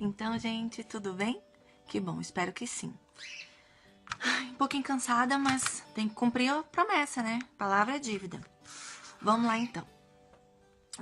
Então, gente, tudo bem? Que bom, espero que sim. Ai, um pouquinho cansada, mas tem que cumprir a promessa, né? Palavra é dívida. Vamos lá, então.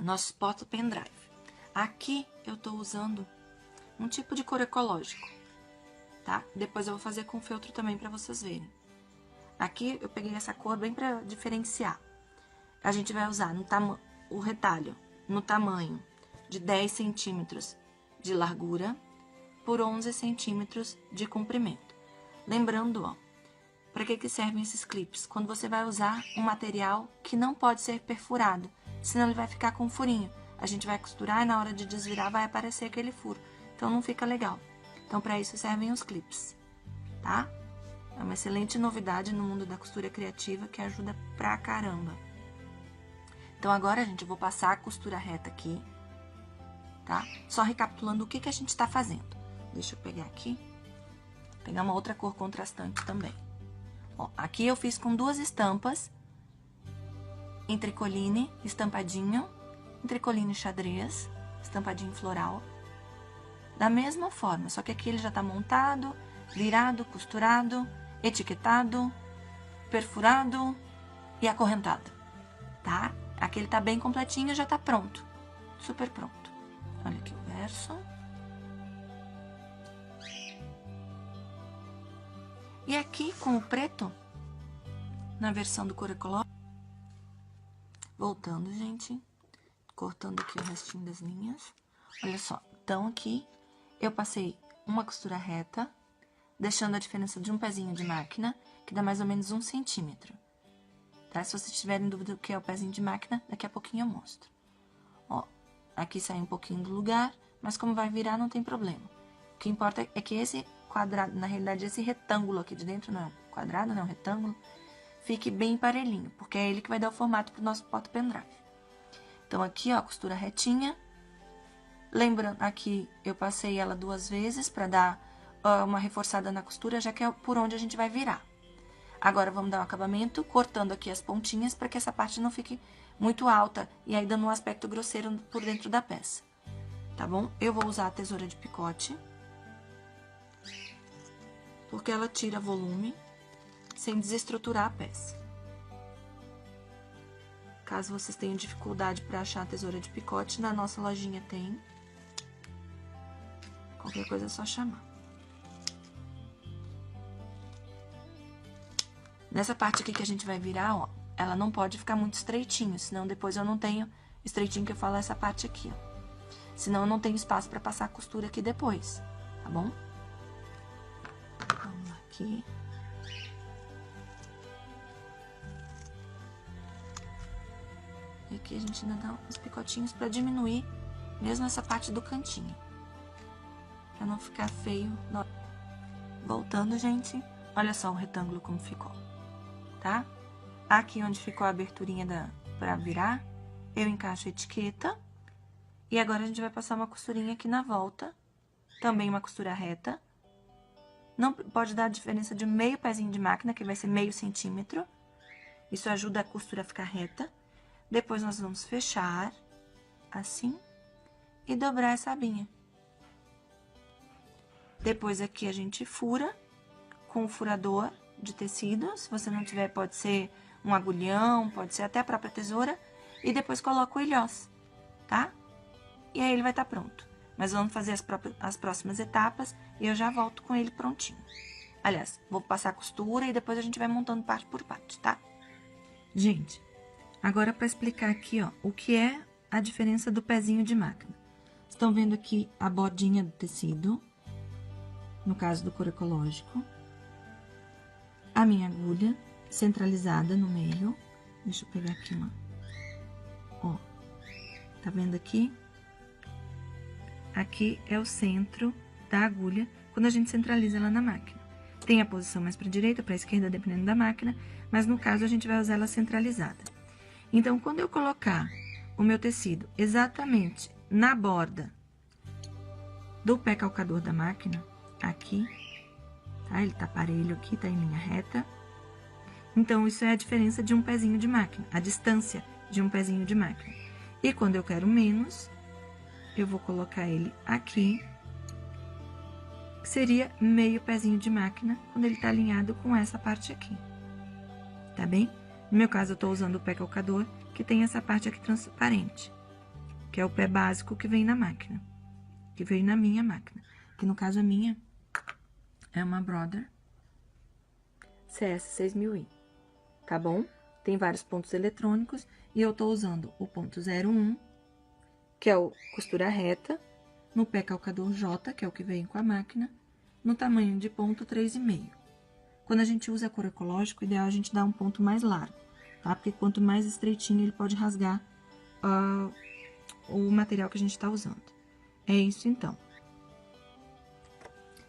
Nosso porta pendrive. Aqui eu tô usando um tipo de cor ecológico, tá? Depois eu vou fazer com feltro também pra vocês verem. Aqui eu peguei essa cor bem pra diferenciar. A gente vai usar o retalho no tamanho de 10 centímetros de largura por 11 centímetros de comprimento. Lembrando, ó, para que servem esses clipes? Quando você vai usar um material que não pode ser perfurado, senão ele vai ficar com um furinho. A gente vai costurar e na hora de desvirar vai aparecer aquele furo. Então não fica legal. Então para isso servem os clipes, tá? É uma excelente novidade no mundo da costura criativa que ajuda pra caramba. Então agora, gente, eu vou passar a costura reta aqui, tá? Só recapitulando o que a gente tá fazendo. Deixa eu pegar aqui. Pegar uma outra cor contrastante também. Ó, aqui eu fiz com duas estampas. Em tricoline, estampadinho. Em tricoline xadrez, estampadinho floral. Da mesma forma, só que aqui ele já tá montado, virado, costurado, etiquetado, perfurado e acorrentado, tá? Aqui ele tá bem completinho, já tá pronto. Super pronto. Olha aqui o verso. E aqui com o preto, na versão do cor ecológico. Voltando, gente. Cortando aqui o restinho das linhas. Olha só. Então, aqui eu passei uma costura reta, deixando a diferença de um pezinho de máquina, que dá mais ou menos 1 centímetro. Tá? Se vocês tiverem dúvida do que é o pezinho de máquina, daqui a pouquinho eu mostro. Ó, aqui sai um pouquinho do lugar, mas como vai virar, não tem problema. O que importa é que esse quadrado, na realidade, esse retângulo aqui de dentro, não, quadrado não, retângulo, fique bem parelhinho, porque é ele que vai dar o formato pro nosso porta-pendrive. Então, aqui, ó, costura retinha. Lembrando, aqui eu passei ela 2 vezes pra dar uma reforçada na costura, já que é por onde a gente vai virar. Agora, vamos dar um acabamento, cortando aqui as pontinhas, para que essa parte não fique muito alta, e aí dando um aspecto grosseiro por dentro da peça. Tá bom? Eu vou usar a tesoura de picote, porque ela tira volume, sem desestruturar a peça. Caso vocês tenham dificuldade para achar a tesoura de picote, na nossa lojinha tem. Qualquer coisa é só chamar. Nessa parte aqui que a gente vai virar, ó, ela não pode ficar muito estreitinho, senão depois eu não tenho estreitinho, que eu falo essa parte aqui, ó. Senão eu não tenho espaço para passar a costura aqui depois, tá bom? Vamos aqui. E aqui a gente ainda dá uns picotinhos para diminuir mesmo essa parte do cantinho. Pra não ficar feio. Voltando, gente, olha só o retângulo como ficou, tá? Aqui onde ficou a aberturinha pra virar, eu encaixo a etiqueta. E agora a gente vai passar uma costurinha aqui na volta, também uma costura reta. Não pode dar a diferença de meio pezinho de máquina, que vai ser meio centímetro. Isso ajuda a costura a ficar reta. Depois nós vamos fechar, assim, e dobrar essa abinha. Depois aqui a gente fura com o furador de tecido. Se você não tiver, pode ser um agulhão, pode ser até a própria tesoura. E depois coloca o ilhós, tá? E aí ele vai estar pronto. Mas vamos fazer as próximas etapas e eu já volto com ele prontinho. Aliás, vou passar a costura e depois a gente vai montando parte por parte, tá? Gente, agora para explicar aqui, ó, o que é a diferença do pezinho de máquina. Estão vendo aqui a bordinha do tecido, no caso do cor ecológico. A minha agulha centralizada no meio. Deixa eu pegar aqui uma. Ó, tá vendo aqui? Aqui é o centro da agulha, quando a gente centraliza ela na máquina. Tem a posição mais para a direita, para a esquerda, dependendo da máquina, mas no caso a gente vai usar ela centralizada. Então, quando eu colocar o meu tecido exatamente na borda do pé calcador da máquina, aqui, tá? Ele tá parelho aqui, tá em linha reta. Então, isso é a diferença de um pezinho de máquina, a distância de um pezinho de máquina. E quando eu quero menos, eu vou colocar ele aqui que seria meio pezinho de máquina, quando ele tá alinhado com essa parte aqui. Tá bem? No meu caso, eu tô usando o pé calcador, que tem essa parte aqui transparente, que é o pé básico que vem na máquina, que veio na minha máquina. Que no caso a minha é uma Brother CS6000i, tá bom? Tem vários pontos eletrônicos e eu tô usando o ponto 01, que é o costura reta, no pé calcador J, que é o que vem com a máquina, no tamanho de ponto 3,5. Quando a gente usa cor ecológico, o ideal é a gente dar um ponto mais largo, tá? Porque quanto mais estreitinho, ele pode rasgar o material que a gente tá usando. É isso, então.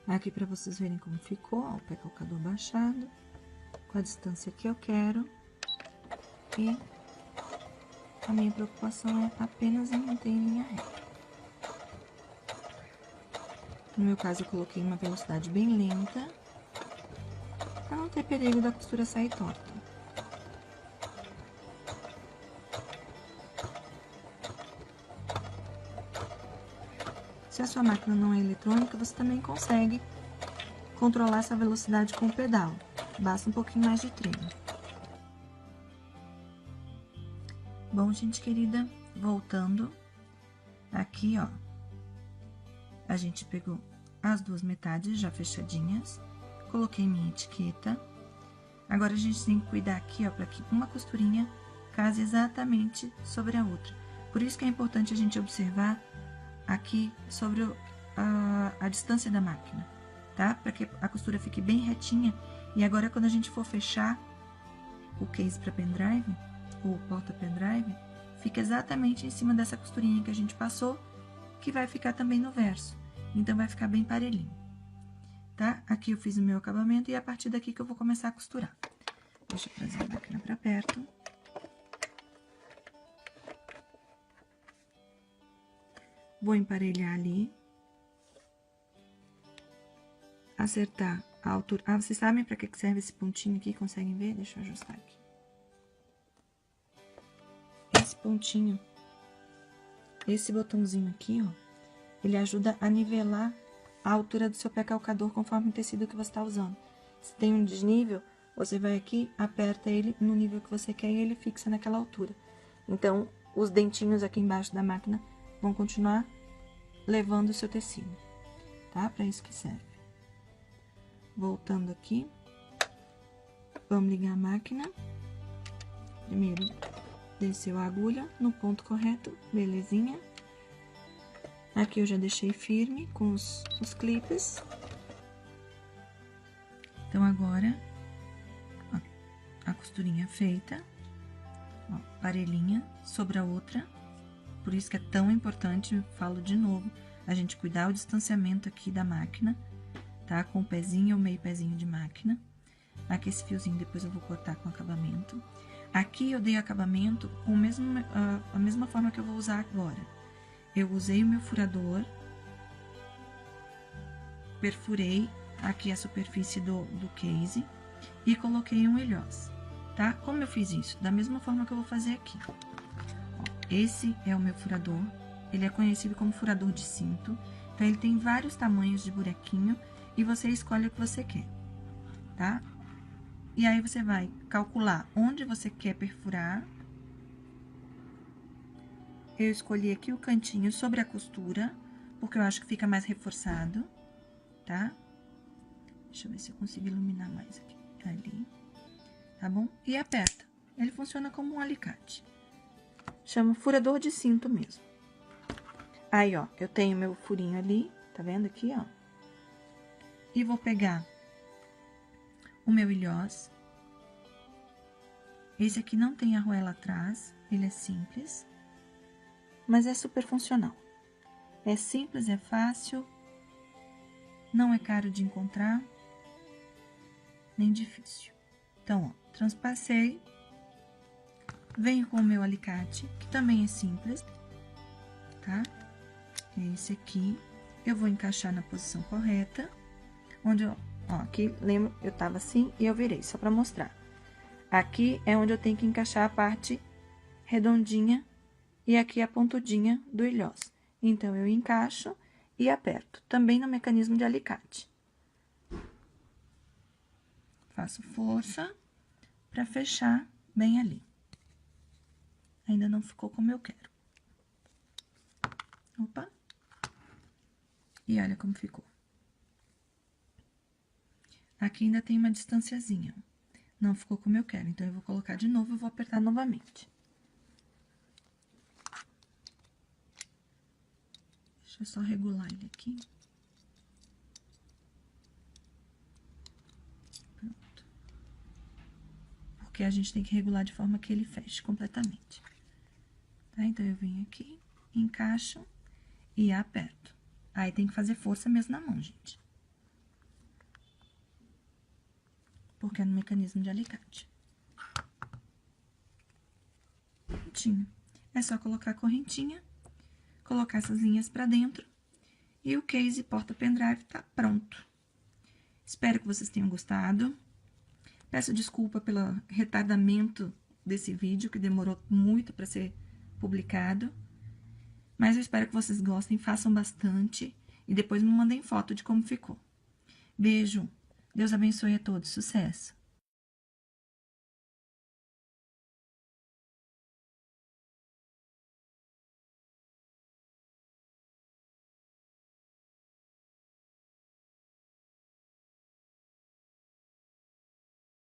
Aqui pra vocês verem como ficou, ó, o pé calcador baixado, com a distância que eu quero. E a minha preocupação é apenas em manter em linha reta. No meu caso, eu coloquei uma velocidade bem lenta, para não ter perigo da costura sair torta. Se a sua máquina não é eletrônica, você também consegue controlar essa velocidade com o pedal. Basta um pouquinho mais de treino. Bom, gente querida, voltando, aqui, ó, a gente pegou as duas metades já fechadinhas, coloquei minha etiqueta. Agora, a gente tem que cuidar aqui, ó, para que uma costurinha case exatamente sobre a outra. Por isso que é importante a gente observar aqui sobre a distância da máquina, tá? Para que a costura fique bem retinha. E agora, quando a gente for fechar o case para pendrive, ou porta pendrive, fica exatamente em cima dessa costurinha que a gente passou, que vai ficar também no verso. Então, vai ficar bem parelhinho, tá? Aqui eu fiz o meu acabamento e é a partir daqui que eu vou começar a costurar. Deixa eu trazer a máquina para perto. Vou emparelhar ali. Acertar a altura. Ah, vocês sabem para que serve esse pontinho aqui? Conseguem ver? Deixa eu ajustar aqui. Esse pontinho, esse botãozinho aqui, ó, ele ajuda a nivelar a altura do seu pé calcador conforme o tecido que você está usando. Se tem um desnível, você vai aqui, aperta ele no nível que você quer e ele fixa naquela altura. Então, os dentinhos aqui embaixo da máquina vão continuar levando o seu tecido, tá? Para isso que serve. Voltando aqui, vamos ligar a máquina. Primeiro, desceu a agulha no ponto correto, belezinha. Aqui eu já deixei firme com os clipes. Então, agora, ó, a costurinha feita, ó, parelhinha sobre a outra. Por isso que é tão importante, falo de novo, a gente cuidar o distanciamento aqui da máquina, tá? Com o pezinho ou meio pezinho de máquina. Aqui esse fiozinho depois eu vou cortar com acabamento. Aqui eu dei acabamento com a mesma forma que eu vou usar agora. Eu usei o meu furador, perfurei aqui a superfície do case e coloquei um ilhós, tá? Como eu fiz isso? Da mesma forma que eu vou fazer aqui. Ó, esse é o meu furador, ele é conhecido como furador de cinto, então ele tem vários tamanhos de buraquinho e você escolhe o que você quer, tá? E aí, você vai calcular onde você quer perfurar. Eu escolhi aqui o cantinho sobre a costura, porque eu acho que fica mais reforçado, tá? Deixa eu ver se eu consigo iluminar mais aqui. Ali, tá bom? E aperta. Ele funciona como um alicate. Chama furador de cinto mesmo. Aí, ó, eu tenho meu furinho ali, tá vendo aqui, ó? E vou pegar o meu ilhós. Esse aqui não tem arruela atrás, ele é simples, mas é super funcional. É simples, é fácil, não é caro de encontrar, nem difícil. Então, ó, transpassei, venho com o meu alicate, que também é simples, tá? É esse aqui, eu vou encaixar na posição correta, onde eu, ó, aqui, lembra, eu tava assim e eu virei, só pra mostrar. Aqui é onde eu tenho que encaixar a parte redondinha e aqui a pontudinha do ilhós. Então, eu encaixo e aperto, também no mecanismo de alicate. Faço força para fechar bem ali. Ainda não ficou como eu quero. Opa! E olha como ficou. Aqui ainda tem uma distanciazinha. Não ficou como eu quero, então eu vou colocar de novo e vou apertar novamente. Deixa eu só regular ele aqui. Pronto. Porque a gente tem que regular de forma que ele feche completamente. Tá? Então, eu venho aqui, encaixo e aperto. Aí, tem que fazer força mesmo na mão, gente. Porque é no mecanismo de alicate. Prontinho. É só colocar a correntinha, colocar essas linhas pra dentro e o case porta-pendrive tá pronto. Espero que vocês tenham gostado. Peço desculpa pelo retardamento desse vídeo, que demorou muito para ser publicado. Mas eu espero que vocês gostem, façam bastante e depois me mandem foto de como ficou. Beijo, Deus abençoe a todos, sucesso!